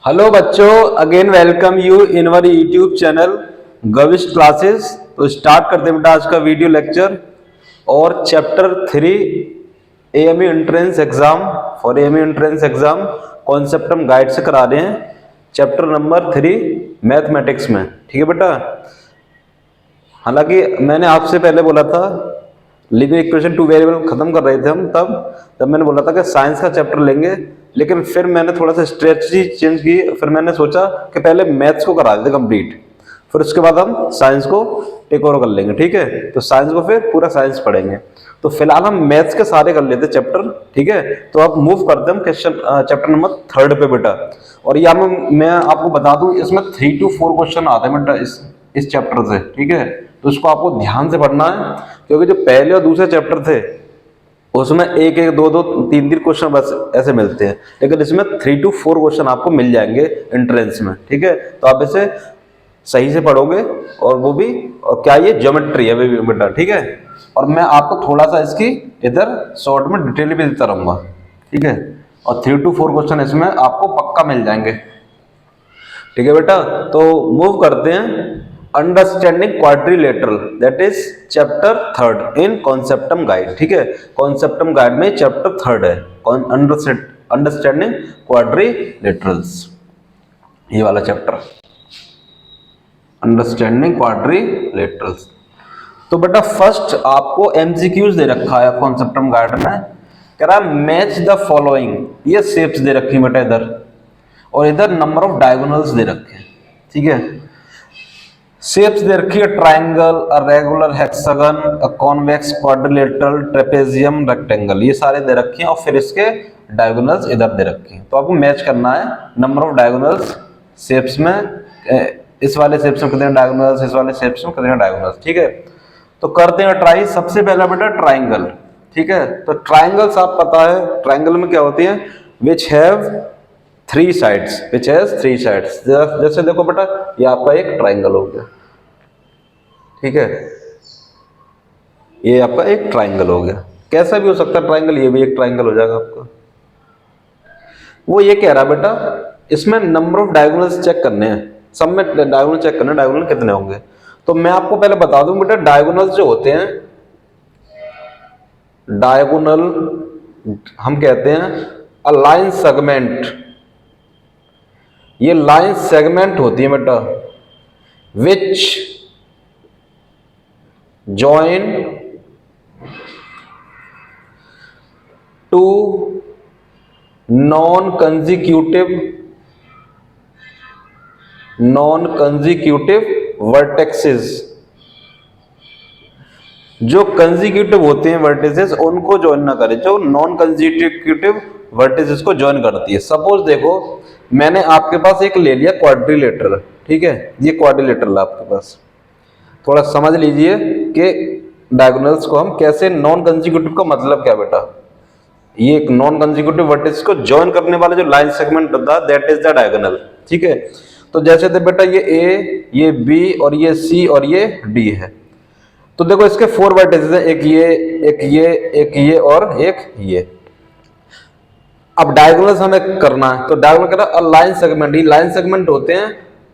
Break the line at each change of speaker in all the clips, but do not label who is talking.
Hello बच्चों, again welcome you in our YouTube channel Gavish classes. तो start करते हैं बेटा आज का वीडियो लेक्चर। और chapter 3 AMU entrance exam for AMU entrance exam concept हम गाइड से करा रहे हैं। चैप्टर नंबर 3 मैथमेटिक्स में, ठीक है बेटा। हालांकि मैंने आपसे पहले बोला था लिनियर इक्वेशन टू वेरिएबल खत्म कर रहे थे हम, तब मैंने बोला था कि साइंस का चैप्टर लेंगे, लेकिन फिर मैंने थोड़ा सा स्ट्रेटजी चेंज की। फिर मैंने सोचा कि पहले मैथ्स को करा देते कंप्लीट, फिर उसके बाद हम साइंस को टेक ओवर कर लेंगे, ठीक है। तो साइंस को फिर पूरा साइंस पढ़ेंगे। तो फिलहाल हम मैथ्स के सारे कर लेते चैप्टर, ठीक है। तो अब मूव करते हैं हम क्वेश्चन चैप्टर नंबर 3 पे बेटा। और यहाँ मैं आपको बता दूं, इसमें 3 to 4 क्वेश्चन आते हैं बेटा इस चैप्टर से, ठीक है। तो इसको आपको ध्यान से पढ़ना है, क्योंकि जो पहले और दूसरे चैप्टर थे उसमें एक एक दो दो तीन तीन क्वेश्चन बस ऐसे मिलते हैं, लेकिन इसमें 3 to 4 क्वेश्चन आपको मिल जाएंगे एंट्रेंस में, ठीक है। तो आप इसे सही से पढ़ोगे, और वो भी, और क्या ये ज्योमेट्री है बेटा, ठीक है। और मैं आपको थोड़ा सा इसकी इधर शॉर्ट में डिटेल भी देता रहूंगा, ठीक है। और 3 to 4 क्वेश्चन इसमें आपको पक्का मिल जाएंगे, ठीक है बेटा। तो मूव करते हैं understanding quadrilateral, that is chapter 3 in conceptum guide, ठीक है। कॉन्सेप्टम गाइड में चैप्टर 3 है अंडरस्टैंडिंग क्वाड्रिलेटरल्स, ये वाला चैप्टर अंडरस्टैंडिंग क्वाड्रिलेटरल्स। तो बेटा फर्स्ट आपको एमसीक्यूज दे रखा है कॉन्सेप्टम गाइड में, कह रहा है मैच द फॉलोइंग। ये शेप्स दे रखी है बेटा इधर, और इधर नंबर ऑफ डायगोनल्स दे रखे हैं, ठीक है। शेप्स दे रखी है triangle, a regular hexagon, a convex, quadrilateral, trapezium, rectangle, ये सारे दे रखे हैं। और फिर इसके डायगोनल्स इधर दे रखे हैं। तो आपको मैच करना है नंबर ऑफ डायगोनल्स शेप्स में, इस वाले शेप्स में कितने डायगोनल्स, इस वाले शेप्स में कितने डायगोनल्स, ठीक है। तो करते हैं ट्राई। सबसे पहला बेटा ट्राइंगल, ठीक है। तो ट्राइंगल्स आप पता है ट्राइंगल में क्या होती है, which have 3 sides, which has 3 sides. जैसे देखो बेटा, ये आपका एक ट्राइंगल हो गया, ठीक है। ये आपका एक ट्राइंगल हो गया। कैसा भी हो सकता है ट्राइंगल, ये भी एक ट्राइंगल हो जाएगा आपका। वो ये कह रहा है बेटा इसमें नंबर ऑफ डायगोनल्स चेक करने हैं, सब में डायगोनल चेक करना है, डायगोनल कितने होंगे। तो मैं आपको पहले बता दूं बेटा, डायगोनल्स जो होते हैं, डायगोनल हम कहते हैं अ लाइन सेगमेंट। ये लाइन सेगमेंट होती है बेटा which join to non consecutive vertexes. जो कंजिक्यूटिव होते हैं वर्टिसेस उनको ज्वाइन ना करें, जो नॉन कंजिक्यूटिव वर्टिसेस को ज्वाइन करती है। सपोज देखो मैंने आपके पास एक ले लिया क्वाड्रिलेटरल, ठीक है। ये क्वाड्रिलेटरल आपके पास, थोड़ा समझ लीजिए कि डायगोनल्स को हम कैसे, नॉन कंजिक्यूटिव का मतलब क्या बेटा, ये एक नॉन कंजिक्यूटिव वर्टिसेस को ज्वाइन करने वाला जो लाइन सेगमेंट होता है दैट इज द डायगोनल, ठीक है। तो जैसे थे बेटा ये ए, ये बी, और ये सी, और ये डी है। तो देखो इसके 4 वर्टिसेस हैं, एक ये, एक ये, एक ये, और एक ये। अब डायगोनल्स हमें करना है, तो डायगोनल कह रहा लाइन सेगमेंट, ये लाइन सेगमेंट होते हैं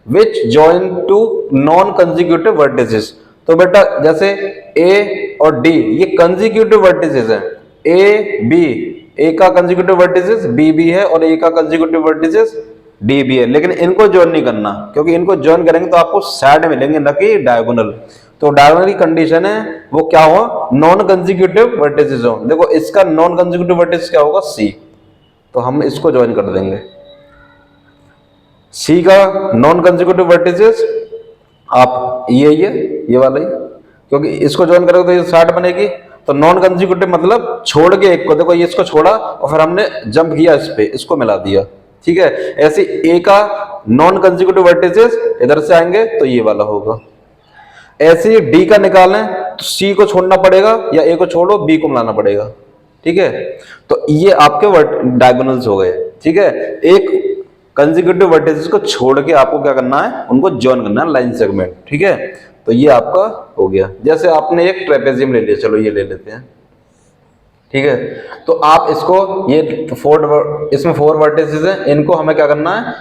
which join to non consecutive vertices. तो बेटा जैसे ए और डी ये कंजिक्यूटिव वर्टिसेस हैं, ए बी, ए का कंजिक्यूटिव वर्टिसेस बी भी है, और ए का कंजिक्यूटिव वर्टिसेस डी भी है। लेकिन इनको ज्वाइन नहीं करना, क्योंकि इनको ज्वाइन करेंगे तो आपको साइड मिलेंगे, न कि डायगोनल। तो डायगोनल की कंडीशन है वो क्या हो, नॉन कंजिक्यूटिव वर्टिसेस हो। देखो इसका नॉन कंजिक्यूटिव वर्टिसेस क्या होगा, सी। तो हम इसको ज्वाइन कर देंगे, सी का नॉन कंजिक्यूटिव वर्टिसेस आप ये वाला ही, क्योंकि इसको ज्वाइन करोगे तो ये साइड बनेगी। तो नॉन कंजिक्यूटिव मतलब छोड़ के एक को, देखो ये इसको छोड़ा और फिर हमने जंप किया इस पे, इसको मिला दिया, ठीक है। ऐसे ए का नॉन कंजिक्यूटिव वर्टिसेस इधर से आएंगे तो ये वाला होगा। ऐसे डी का निकालें तो सी को छोड़ना पड़ेगा, या ए को छोड़ो बी को मिलाना पड़ेगा, ठीक है। तो ये आपके डायगोनल्स हो गए, ठीक है। एक कंजिक्यूटिव वर्टिसेस को छोड़ के आपको क्या करना है, उनको ज्वाइन करना है लाइन सेगमेंट, ठीक है। तो ये आपका हो गया। जैसे आपने एक ट्रेपेजियम ले लिया, चलो ये ले लेते हैं, ठीक है। तो आप इसको, ये इसमें 4 वर्टिसेस हैं, इनको हमें क्या करना है,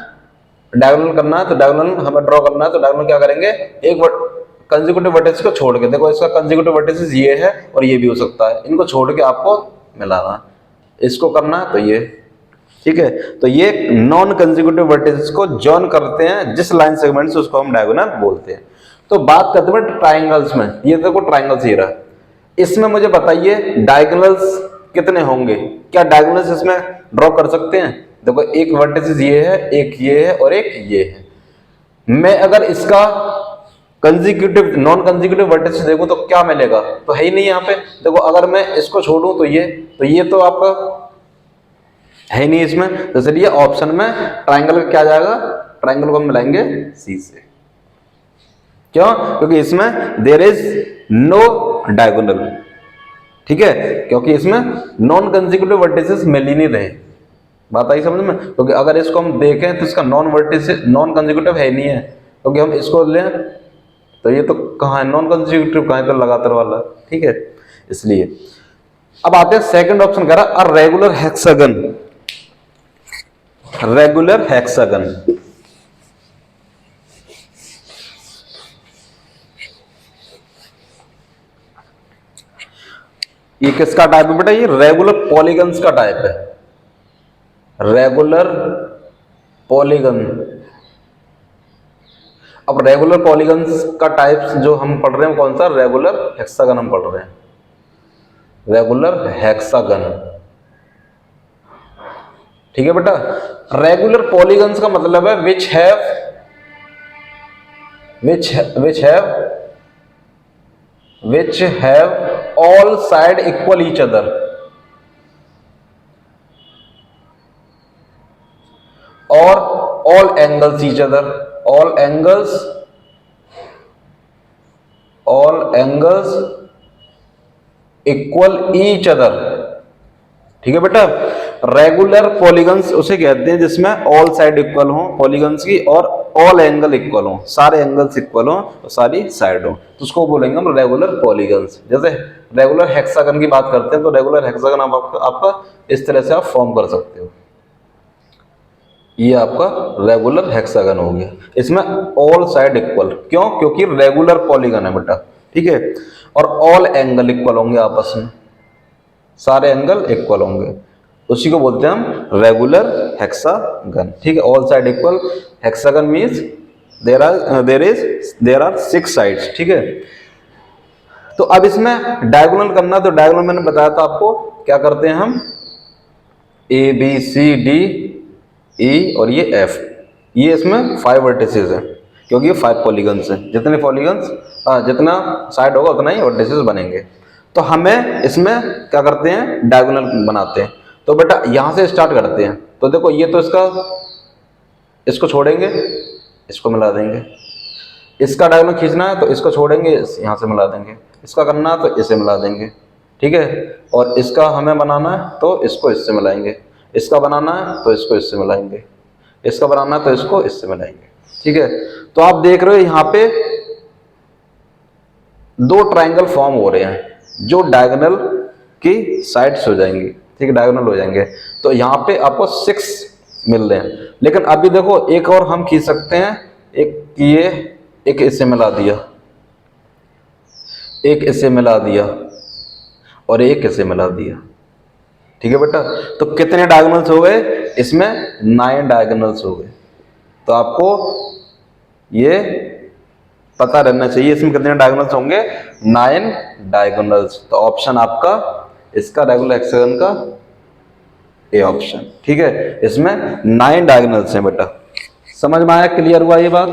डायगोनल करना है तो डायगोनल हमें ड्रॉ करना है, तो डायगोनल क्या करेंगे, एक कंसेक्यूटिव वर्टिसेस को छोड़ के, देखो इसका कंसेक्यूटिव वर्टिसेस ये है और ये भी हो सकता है, इनको छोड़ के आपको मिलाना है, इसको करना है तो ये, ठीक है। तो ये नॉन कंसेक्यूटिव वर्टिसेस को जॉइन करते हैं जिस लाइन सेगमेंट से, उसको हम डायगोनल बोलते हैं। तो बात करते हैं ट्राइंगल्स में, ये देखो ट्राइंगल्स ये रहा, इसमें मुझे बताइए डायगोनल्स कितने होंगे, क्या डायगोनल्स इसमें ड्रॉ कर सकते हैं? देखो एक वर्टिसेस ये है, एक ये है और एक ये है। मैं अगर इसका कंसेक्यूटिव नॉन कंसेक्यूटिव वर्टिसेस देखूं तो क्या मिलेगा, तो है ही नहीं यहाँ पे। देखो अगर मैं इसको छोड़ूं तो ये तो आपका है ही नहीं इसमें, तो चलिए ऑप्शन में ट्राइंगल का क्या जाएगा, ट्राइंगल को हम मिलाएंगे सी से। क्यों? क्योंकि इसमें देयर इज नो डायगोनल, ठीक है, क्योंकि इसमें नॉन कंसेक्यूटिव वर्टिसेस मिल ही नहीं रहे। बात आई समझ में? क्योंकि अगर इसको हम देखें तो इसका नॉन कंसेक्यूटिव है नहीं है, क्योंकि हम इसको लें तो ये तो कहाँ है, नॉन कंसेक्यूटिव कहाँ है, तो लगातार वाला, ठीक है, इसलिए। अब आते हैं सेकंड ऑप्शन कह रहा है रेगुलर हेक्सागन, रेगुलर हेक्सागन। ये किसका टाइप है बेटा? ये रेगुलर पॉलीगन्स का टाइप है, रेगुलर पॉलीगन। अब रेगुलर पॉलीगन्स का टाइप जो हम पढ़ रहे हैं कौन सा? रेगुलर हेक्सागन हम पढ़ रहे हैं, रेगुलर हेक्सागन, ठीक है बेटा। रेगुलर पॉलीगन्स का मतलब है which have all side equal each other, और all angles each other, all angles equal each other, ठीक है बेटा। रेगुलर पॉलीगन्स उसे कहते हैं जिसमें ऑल साइड इक्वल हो पॉलीगन्स की, और ऑल एंगल इक्वल हो, सारे एंगल्स इक्वल हो और सारी साइड हो, तो उसको बोलेंगे हम रेगुलर पॉलीगन्स। जैसे रेगुलर हेक्सागन की बात करते हैं तो रेगुलर हेक्सागन आपका इस तरह से आप फॉर्म कर सकते हो, ये आपका रेगुलर हेक्सागन हो गया, इसमें ऑल साइड इक्वल, क्यों? क्योंकि रेगुलर पॉलीगन है बेटा, ठीक है, और ऑल एंगल इक्वल होंगे आपस में, सारे एंगल इक्वल होंगे, उसी को बोलते हैं हम रेगुलर हेक्सागन, ठीक है। All side equal, hexagon means there are 6 sides, ठीक है। तो अब इसमें डायगोनल करना, तो डायगोनल मैंने बताया था आपको, क्या करते हैं हम, A B C D E और ये एफ, ये इसमें 5 वर्टिसेस हैं, क्योंकि ये 5 पॉलीगन्स हैं, जितने पॉलीगन्स जितना साइड होगा उतना ही वर्टिसेस बनेंगे। तो हमें इसमें क्या करते हैं, डायगोनल बनाते हैं। तो बेटा यहां से स्टार्ट करते हैं, तो देखो ये तो इसको छोड़ेंगे, इसको मिला देंगे, इसका डायगोनल खींचना है तो इसको छोड़ेंगे, यहां से मिला देंगे, इसका करना है तो इसे मिला देंगे, ठीक है, और इसका हमें बनाना है तो इसको इससे मिलाएंगे, इसका बनाना है तो इसको इससे मिलाएंगे, इसका बनाना है तो इसको इससे मिलाएंगे, ठीक है। तो आप देख रहे हो यहाँ पे 2 ट्राइंगल फॉर्म हो रहे हैं जो डायगोनल की साइड्स हो जाएंगी, ठीक है, डायगोनल हो जाएंगे। तो यहाँ पे आपको 6 मिल रहे हैं, लेकिन अभी देखो एक और हम खींच सकते हैं, एक इससे मिला दिया, एक इससे मिला दिया और एक इसे मिला दिया, ठीक है बेटा। तो कितने डायगोनल्स हो गए इसमें? 9 डायगोनल्स हो गए। तो आपको ये पता रहना चाहिए इसमें कितने डायगोनल्स होंगे, 9 डायगोनल्स। तो ऑप्शन आपका इसका रेगुलर हेक्सागन का ए ऑप्शन, ठीक है, इसमें 9 डायगोनल्स हैं बेटा। समझ में आया? क्लियर हुआ ये बात?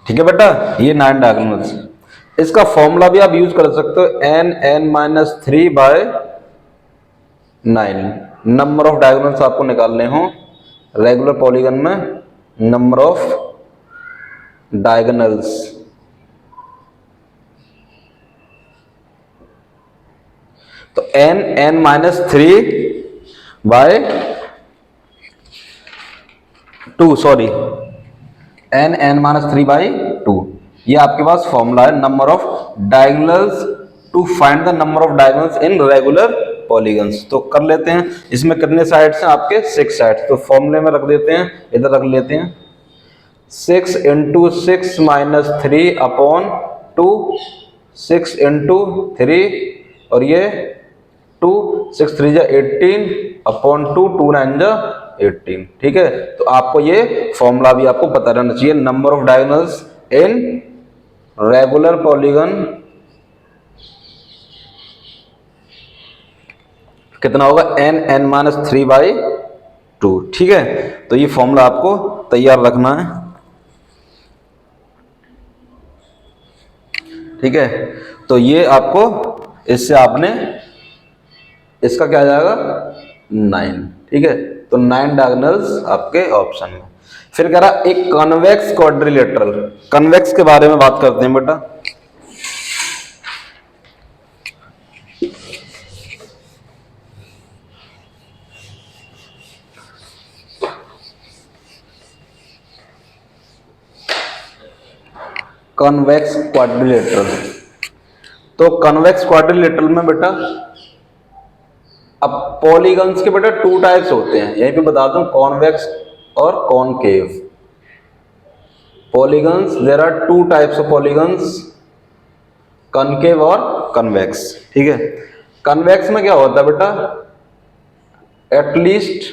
ठीक है बेटा, ये 9 डायगोनल्स। इसका फॉर्मूला भी आप यूज कर सकते हो, n(n-3/9) नंबर ऑफ डायगोनल्स आपको निकालने हो रेगुलर पॉलीगन में, नंबर ऑफ डायगोनल्स, तो n(n-3/2), सॉरी n(n-3/2), ये आपके पास फॉर्मूला है number of diagonals, to find the number of diagonals in regular polygons. तो कर लेते हैं, इसमें कितने साइड्स हैं आपके 6 साइड्स, तो फॉर्मूले में रख देते हैं, इधर रख लेते हैं 6 इंटू 6 माइनस 3 अपॉन 2, 6 इंटू 3 और ये 2, 6 3 जा 18 अपॉन 2, 2 9 जा 18। ठीक है, तो आपको ये फॉर्मूला भी आपको पता रहना चाहिए। Number of diagonals in regular polygon कितना होगा, n(n-3/2)। ठीक है, तो ये फॉर्मूला आपको तैयार रखना है। ठीक है, तो ये आपको इससे आपने इसका क्या आ जाएगा 9। ठीक है, तो 9 डायगोनल्स आपके ऑप्शन में। फिर कह रहा एक कॉन्वेक्स क्वाड्रिलेटरल, कन्वेक्स के बारे में बात करते हैं बेटा। कॉन्वेक्स क्वाड्रिलेटरल, तो कॉन्वेक्स क्वाड्रिलेटरल में बेटा अब पॉलीगन्स के बेटा 2 टाइप्स होते हैं, यहीं पे बता दूं, कॉन्वेक्स और concave polygons. There are 2 types of polygons, concave और कन्वेक्स। ठीक है, कन्वेक्स में क्या होता है बेटा, at least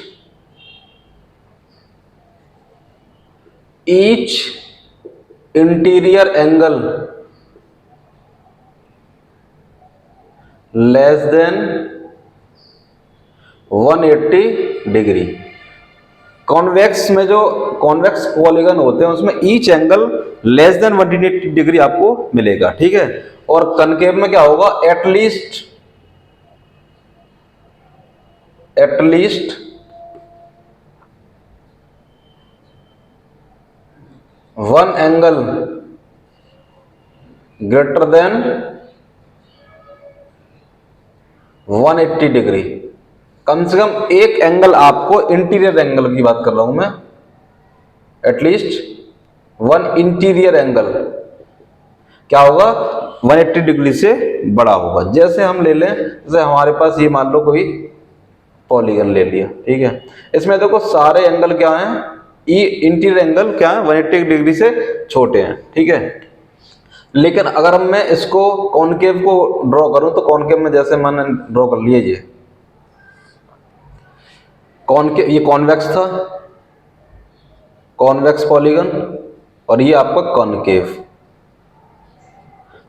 each interior angle less than 180 degree. Convex में जो कॉन्वेक्स पॉलीगन होते हैं उसमें each angle less than 180 degree आपको मिलेगा। ठीक है, और कनकेव में क्या होगा, at least 1 angle greater than 180 degree. कम से कम एक एंगल आपको, इंटीरियर एंगल की बात कर रहा हूं मैं, एटलीस्ट 1 इंटीरियर एंगल क्या होगा 180 डिग्री से बड़ा होगा। जैसे हम ले लें, जैसे हमारे पास ये मान लो कोई पॉलीगन ले लिया। ठीक है, इसमें देखो सारे एंगल क्या हैं, ये इंटीरियर एंगल क्या है 180 डिग्री से छोटे हैं। ठीक है, लेकिन अगर मैं इसको कॉनकेव को ड्रॉ करूं, तो कॉनकेव में जैसे मैंने ड्रॉ कर लिया, ये कॉनकेव, ये कॉन्वेक्स था, कॉन्वेक्स पॉलीगन, और ये आपका कॉनकेव।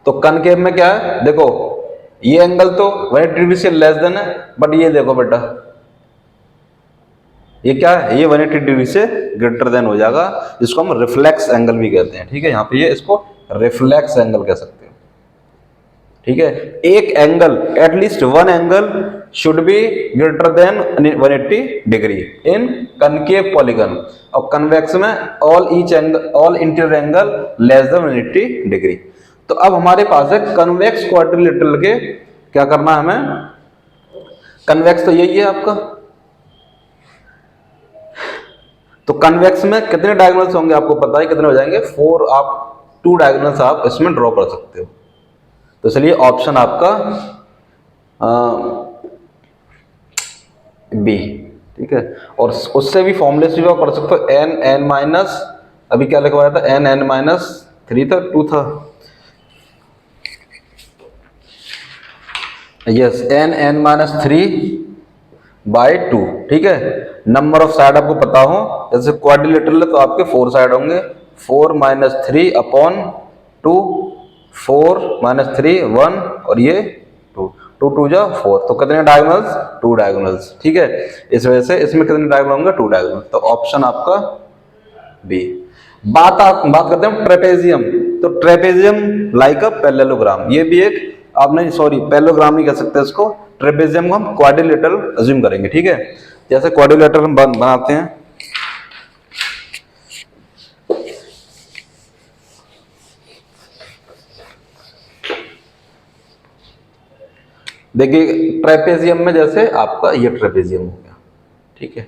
तो कॉनकेव में क्या है, देखो ये एंगल तो 180 डिग्री से लेस देन है, बट ये देखो बेटा ये क्या है, ये 180 डिग्री से ग्रेटर देन हो जाएगा, जिसको हम रिफ्लेक्स एंगल भी कहते हैं। ठीक है, यहाँ पे ये इसको रिफ्लेक्स एंगल कह सकते हो। ठीक है, एक angle, at least 1 angle should be greater than 180 degree in concave polygon, और कन्वेक्स में all interior angle less than 180 degree. तो अब हमारे पास है कन्वेक्स क्वाड्रिलेटरल के, क्या करना है हमें, कन्वेक्स तो यही है आपका, तो कन्वेक्स में कितने डायगोनल्स होंगे आपको पता है कितने हो जाएंगे, 4। आप 2 डायगोनल्स आप इसमें ड्रॉ कर सकते हो। तो चलिए ऑप्शन आपका बी। ठीक है, और उससे भी फॉर्मूले से भी आप कर सकते हो, n माइनस, अभी क्या लिखवाया था, n-3 था, 2 था, यस, n(n-3/2)। ठीक है, नंबर ऑफ साइड आपको पता हो, जैसे क्वाड्रिलेटरल है तो आपके 4 साइड होंगे, 4 - 3 अपॉन 2, 4 - 3 1, और ये 2, 2 2 जा 4, तो कितने डायगोनल्स, 2 डायगोनल्स। ठीक है, इस वजह से इसमें कितने डायगोनल होंगे, 2 डायगोनल, तो ऑप्शन आपका बी। बात करते हैं ट्रेपेजियम। तो ट्रेपेजियम लाइक अ पैरेललोग्राम, ये भी एक, आप नहीं, सॉरी पैरेललोग्राम नहीं कह सकते इसको, ट्रेपेजियम को हम क्वाड्रिलेटरल अज्यूम करेंगे। ठीक है, जैसे क्वाड्रिलेटरल हम बनाते हैं, देखिए ट्रेपेजियम में जैसे आपका ये ट्रेपेजियम हो गया। ठीक है,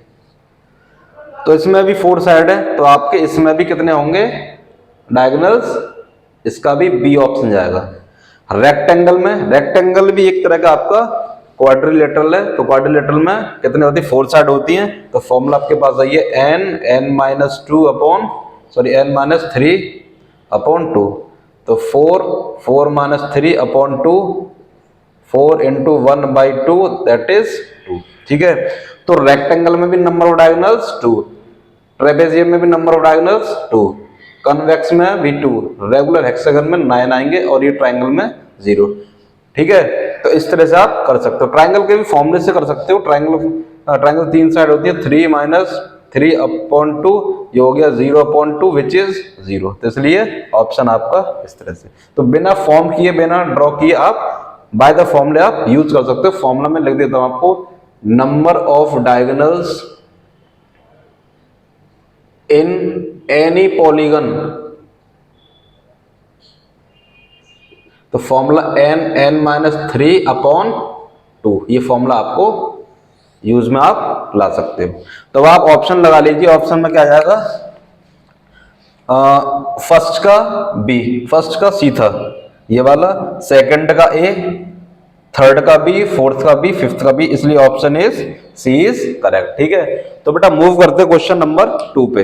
तो इसमें भी 4 साइड है, तो आपके इसमें भी कितने होंगे डायगोनल्स, इसका भी बी ऑप्शन जाएगा। रेक्टेंगल में, रेक्टेंगल भी एक तरह का आपका क्वाड्रिलेटरल है, तो क्वाड्रिलेटरल में कितने होती है, 4 साइड होती हैं। तो फॉर्मूला आपके पास आइए n-3/2। तो 4 4 into 1/2 दैट इज 2। ठीक है, तो रेक्टेंगल में भी नंबर ऑफ डायगोनल्स 2, ट्रेपेजियम में भी नंबर ऑफ डायगोनल्स 2, कन्वेक्स में भी 2, रेगुलर हेक्सागन में 9 आएंगे और ये ट्रायंगल में 0। ठीक है, तो इस तरह से आप कर सकते हो। ट्रायंगल के भी फॉर्मूले से कर सकते हो। ट्रायंगल 3 साइड होती है, 3-3/2, ये हो गया 0/2 विच इज 0। तो इसलिए ऑप्शन आपका इस तरह से। तो बिना फॉर्म किए, बिना ड्रॉ किए आप बाय द फॉर्मूले आप यूज कर सकते हो। फॉर्मूला में लिख देता हूं आपको, number of diagonals in any polygon. तो फॉर्मूला n-3/2, ये फॉर्मूला आपको यूज में आप ला सकते हो। तो आप ऑप्शन लगा लीजिए। ऑप्शन में क्या जाएगा, फर्स्ट का बी, फर्स्ट का सी था ये वाला, सेकंड का ए, थर्ड का बी, फोर्थ का बी, फिफ्थ का बी, इसलिए option is C is correct. ठीक है, तो बेटा मूव करते क्वेश्चन नंबर 2 पे।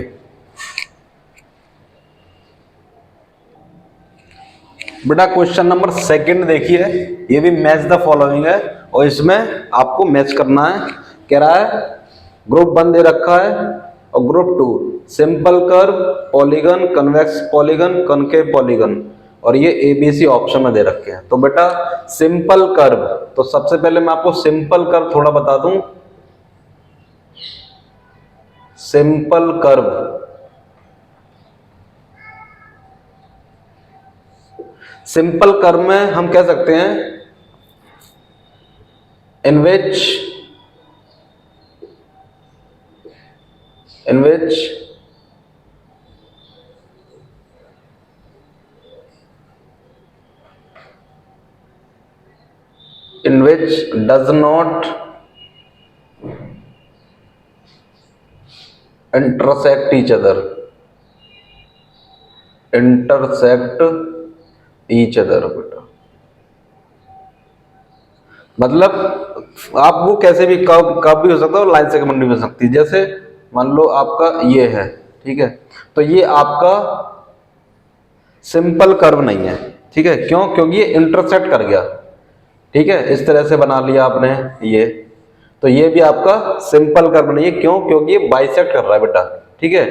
बेटा क्वेश्चन नंबर 2 देखिए, ये भी मैच द फॉलोइंग है और इसमें आपको मैच करना है। कह रहा है ग्रुप 1 दे रखा है और group 2 simple curve, polygon, convex polygon, concave polygon, और ये एबीसी ऑप्शन में दे रखे हैं। तो बेटा सिंपल कर्व, तो सबसे पहले मैं आपको सिंपल कर्व थोड़ा बता दूं। सिंपल कर्व, सिंपल कर्व में हम कह सकते हैं इन विच does not intersect each other, बेटा मतलब आप वो कैसे भी कब भी हो सकता है, लाइन सेगमेंट भी हो सकती है। जैसे मान लो आपका ये है, ठीक है, तो ये आपका सिंपल कर्व नहीं है। ठीक है, क्यों? क्योंकि ये इंटरसेक्ट कर गया। ठीक है, इस तरह से बना लिया आपने ये, तो ये भी आपका सिंपल कर्व नहीं है। क्यों? क्योंकि ये बाइसेक्ट कर रहा है बेटा। ठीक है,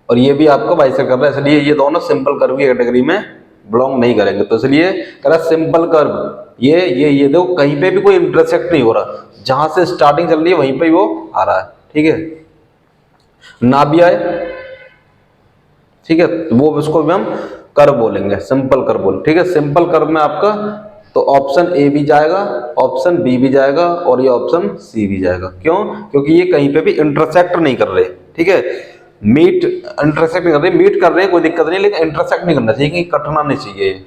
और ये भी आपको बाइसेक्ट कर रहा है, इसलिए ये दोनों सिंपल कर्व की कैटेगरी में बिलोंग नहीं करेंगे। तो इसलिए कह रहा सिंपल कर्व, ये देखो कहीं पे भी कोई इंटरसेक्ट नहीं हो रहा, जहां से स्टार्टिंग चल रही है वहीं पे वो आ रहा है। ठीक है, ना भी आए, ठीक है, वो उसको भी हम कर्व बोलेंगे, सिंपल कर्व बोल। ठीक है, सिंपल कर्व में आपका तो ऑप्शन ए भी जाएगा, ऑप्शन बी भी जाएगा और ये ऑप्शन सी भी जाएगा। क्यों? क्योंकि ये कहीं पे भी इंटरसेक्ट नहीं कर रहे। ठीक है, मीट इंटरसेक्ट नहीं कर रहे, मीट कर रहे हैं कोई दिक्कत नहीं, लेकिन इंटरसेक्ट नहीं करना चाहिए, कटना नहीं चाहिए।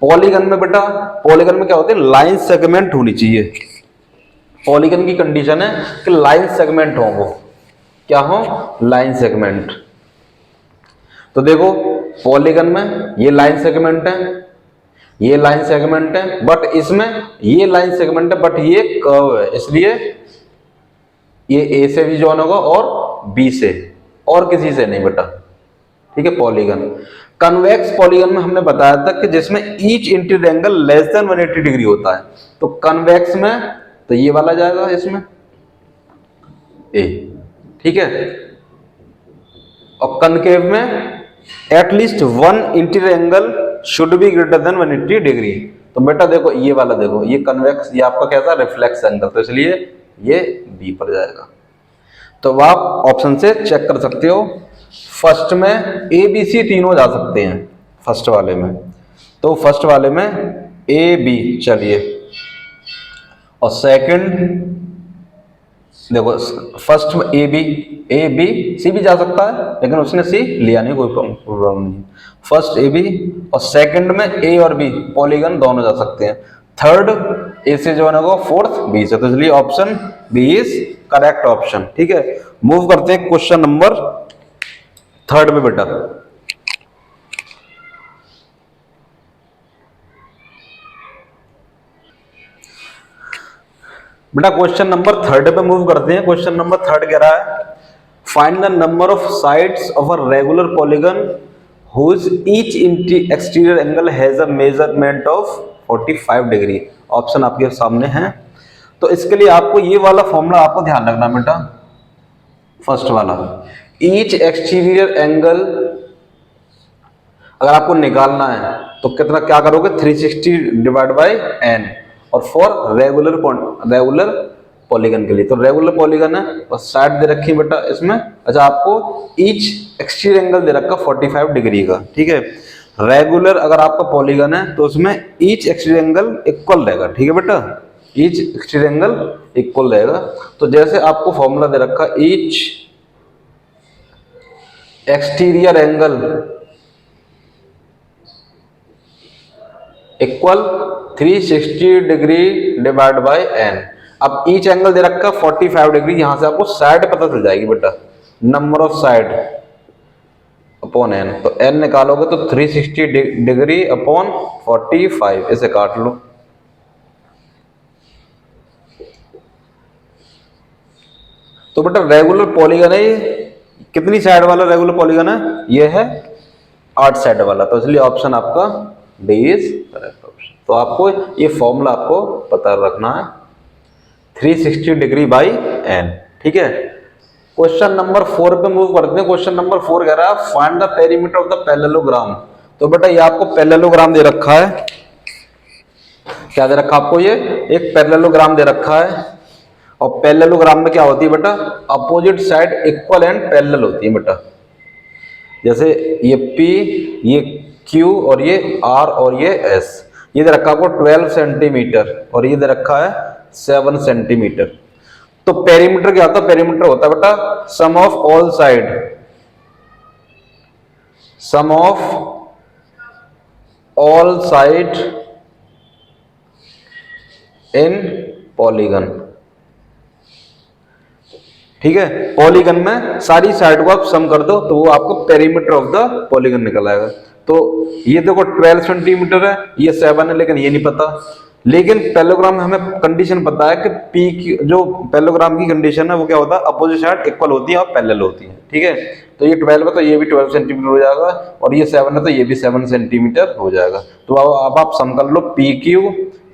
पॉलीगन में बेटा, पॉलीगन में क्या होते हैं, लाइन सेगमेंट होनी चाहिए। पॉलीगन की कंडीशन है कि लाइन सेगमेंट हो, वो क्या हो, लाइन सेगमेंट। तो देखो पॉलीगन में ये लाइन सेगमेंट है, ये लाइन सेगमेंट है, बट इसमें ये लाइन सेगमेंट है बट ये कर्व है, इसलिए ये ए से भी जॉइन होगा और बी से, और किसी से नहीं बेटा। ठीक है, पॉलीगन। कन्वेक्स पॉलीगन में हमने बताया था कि जिसमें each interior angle less than 180 degree होता है। तो कन्वेक्स में तो ये वाला जाएगा इसमें ए। ठीक है, और कनकेव में at least 1 interior angle should be greater than 180 degree. तो बेटा देखो ये वाला, देखो ये कन्वेक्स, ये आपका कैसा, रिफ्लेक्स एंगल, तो इसलिए ये बी पर जाएगा। तो आप ऑप्शन से चेक कर सकते हो। फर्स्ट में ए बी सी तीनों जा सकते हैं फर्स्ट वाले में, तो फर्स्ट वाले में ए बी चलिए, और सेकंड देखो फर्स्ट में ए बी सी भी जा सकता है, लेकिन उसने सी लिया नहीं, कोई प्रॉब्लम नहीं। फर्स्ट ए बी और सेकंड में ए और बी पॉलीगन दोनों जा सकते हैं। थर्ड ए से जो है फोर्थ बी से, तो इसलिए option B is correct option. ठीक है, मूव करते हैं क्वेश्चन नंबर 3 में बेटा। बेटा क्वेश्चन नंबर थर्ड पे मूव करते हैं। क्वेश्चन नंबर थर्ड कह रहा है find the number of sides of a regular polygon whose each exterior angle has a measurement of 45 degree. Option आपके सामने है। तो इसके लिए आपको ये वाला फॉर्मूला आपको ध्यान रखना बेटा, फर्स्ट वाला, ईच एक्सटीरियर एंगल अगर आपको निकालना है तो कितना क्या करोगे, 360 डिवाइड बाई n। और फॉर रेगुलर पॉलीगन के लिए, तो रेगुलर पॉलीगन है और साइड दे रखी है बेटा इसमें। अच्छा, आपको ईच एक्सटीरियर एंगल दे रखा 45 डिग्री का, ठीक है। रेगुलर अगर आपका पॉलीगन है तो उसमें ईच एक्सटीरियर एंगल इक्वल रहेगा, ठीक है बेटा, ईच एक्सटीरियर एंगल इक्वल रहेगा। तो जैसे आपको फॉर्मूला दे रखा each exterior angle equal 360 degree divide by n। अब ईच एंगल दे रखा 45 डिग्री, यहां से आपको साइड पता चल जाएगी बेटा, number of side upon n। तो n निकालोगे तो 360 डिग्री अपॉन 45, इसे काट लो। तो बेटा रेगुलर पॉलीगन है ये, कितनी साइड वाला रेगुलर पॉलीगन है, ये है 8 साइड वाला। तो इसलिए ऑप्शन आपका डी इज करेक्ट ऑप्शन। तो आपको ये फॉर्मूला आपको पता रखना है, 360 डिग्री बाई n, ठीक है। क्वेश्चन नंबर 4 पे मूव करते हैं। क्वेश्चन नंबर 4 कह रहा है find the perimeter of the parallelogram. तो बेटा ये आपको पैरेललोग्राम दे रखा है, क्या दे रखा आपको, ये एक पैरेललोग्राम दे रखा है। और पैरेललोग्राम में क्या होती है बेटा, opposite side equal and parallel होती है बेटा। जैसे ये P, ये Q और ये R और ये S, ये दे रखा आपको 12 सेंटीमीटर और ये दे रखा है 7 सेंटीमीटर। तो पेरीमीटर क्या होता है, पेरीमीटर होता है बेटा sum of all side, sum of all side in polygon, ठीक है। पॉलीगन में सारी साइड को आप सम कर दो तो वो आपको पेरीमीटर ऑफ द पॉलीगन निकल आएगा। तो ये देखो 12 सेंटीमीटर है, ये 7 है, लेकिन ये नहीं पता। लेकिन पैरेललोग्राम में हमें कंडीशन पता है कि पी की जो पैरेललोग्राम की कंडीशन है वो क्या होता है, अपोजिट साइड इक्वल होती है और पैरेलल होती है, ठीक है। तो ये 12 है तो ये भी 12 सेंटीमीटर हो जाएगा, और ये 7 है तो ये भी 7 सेंटीमीटर हो जाएगा। तो अब आप सम कर लो, P Q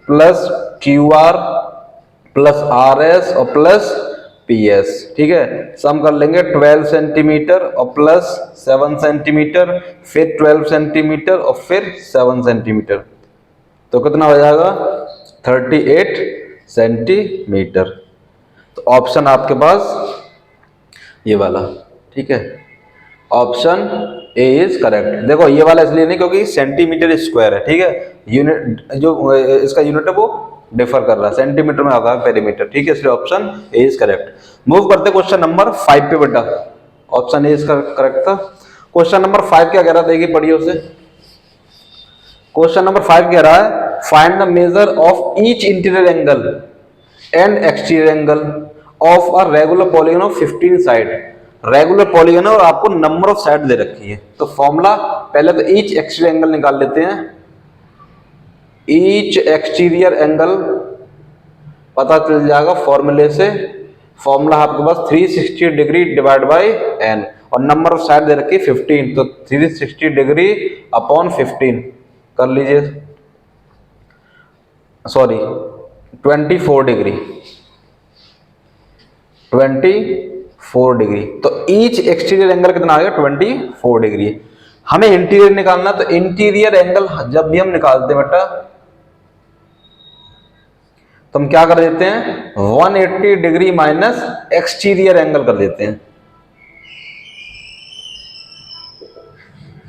plus Q R plus R S और प्लस PS, ठीक है। सम कर लेंगे 12 सेंटीमीटर और प्लस 7 सेंटीमीटर, फिर 12 सेंटीमीटर और फिर 7 सेंटीमीटर, तो कितना हो जाएगा 38 सेंटीमीटर। तो ऑप्शन आपके पास ये वाला, ठीक है, ऑप्शन ए इज करेक्ट। देखो ये वाला इसलिए नहीं क्योंकि सेंटीमीटर स्क्वायर है, ठीक है, यूनिट जो इसका यूनिट है वो डिफर कर रहा है, सेंटीमीटर में आता है पेरीमीटर, ठीक है, इसलिए option A is correct. Move करते क्वेश्चन नंबर 5 पे बेटा, ऑप्शन ए इज करेक्ट था। क्वेश्चन नंबर 5 क्या कह रहा था, देखिए पढ़िए उसे। क्वेश्चन नंबर 5 कह रहा है find the measure of each interior angle and exterior angle of a regular polygon of 15 side. Regular polygon है और आपको नंबर ऑफ साइड दे रखी है। तो फॉर्मूला पहले तो ईच एक्सटीरियर एंगल निकाल लेते हैं। ईच एक्सटीरियर एंगल पता चल जाएगा फॉर्मूले से, फॉर्मूला आपके पास 360 डिग्री डिवाइड बाई n, और नंबर ऑफ साइड दे रखी 15, तो 360 डिग्री अपॉन 15 कर लीजिए, सॉरी 24 डिग्री, 24 डिग्री। तो ईच एक्सटीरियर एंगल कितना आ गया 24 डिग्री। हमें इंटीरियर निकालना, तो इंटीरियर एंगल जब भी हम निकालते हैं बेटा तो हम क्या कर देते हैं, 180 डिग्री माइनस एक्सटीरियर एंगल कर देते हैं,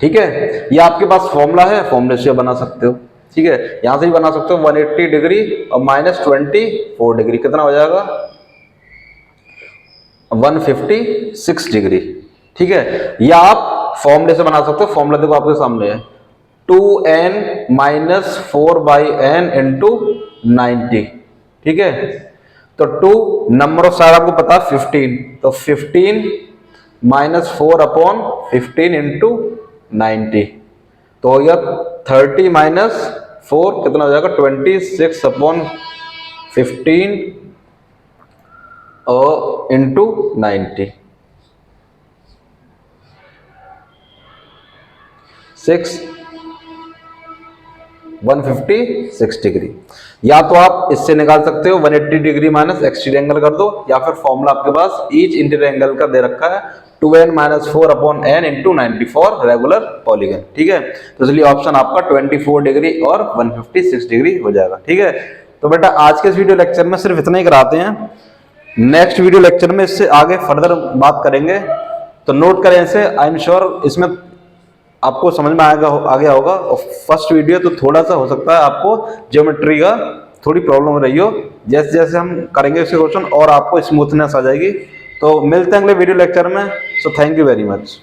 ठीक है। ये आपके पास फॉर्मूला है, फॉर्मूले से बना सकते हो, ठीक है, यहां से भी बना सकते हो। 180 डिग्री और माइनस 24 डिग्री कितना हो जाएगा 156 डिग्री, ठीक है। या आप फॉर्मूले से बना सकते हो, फॉर्मूला देखो आपके सामने है 2n माइनस 4/n इंटू 90, ठीक है। तो 2 नंबर ऑफ साइड आपको पता 15, तो 15 माइनस 4 अपॉन 15 इंटू 90, तो हो गया 30 माइनस 4 कितना हो जाएगा 26 अपॉन 15 और इंटू 90 156 डिग्री। या तो आप इससे निकाल सकते हो 180 डिग्री माइनस एक्सटीरियर एंगल कर दो, या फिर फॉर्मूला आपके पास ईच इंटीरियर एंगल का दे रखा है 2n - 4 upon n into 90 for regular polygon. ठीक है, तो इसलिए ऑप्शन आपका 24 डिग्री और 156 डिग्री हो जाएगा। ठीक है, तो बेटा आज के इस वीडियो लेक्चर में सिर्फ इतना ही कराते हैं। नेक्स्ट वीडियो लेक्चर में इससे आगे फर्दर बात करेंगे, तो नोट करें इसे। आई एम श्योर इसमें आपको समझ में आ गया होगा। और फर्स्ट वीडियो तो थोड़ा सा हो सकता है आपको ज्योमेट्री का थोड़ी प्रॉब्लम हो रही हो, जैसे जैसे हम करेंगे इसके क्वेश्चन और आपको स्मूथनेस आ जाएगी। तो मिलते हैं अगले वीडियो लेक्चर में। So thank you very much.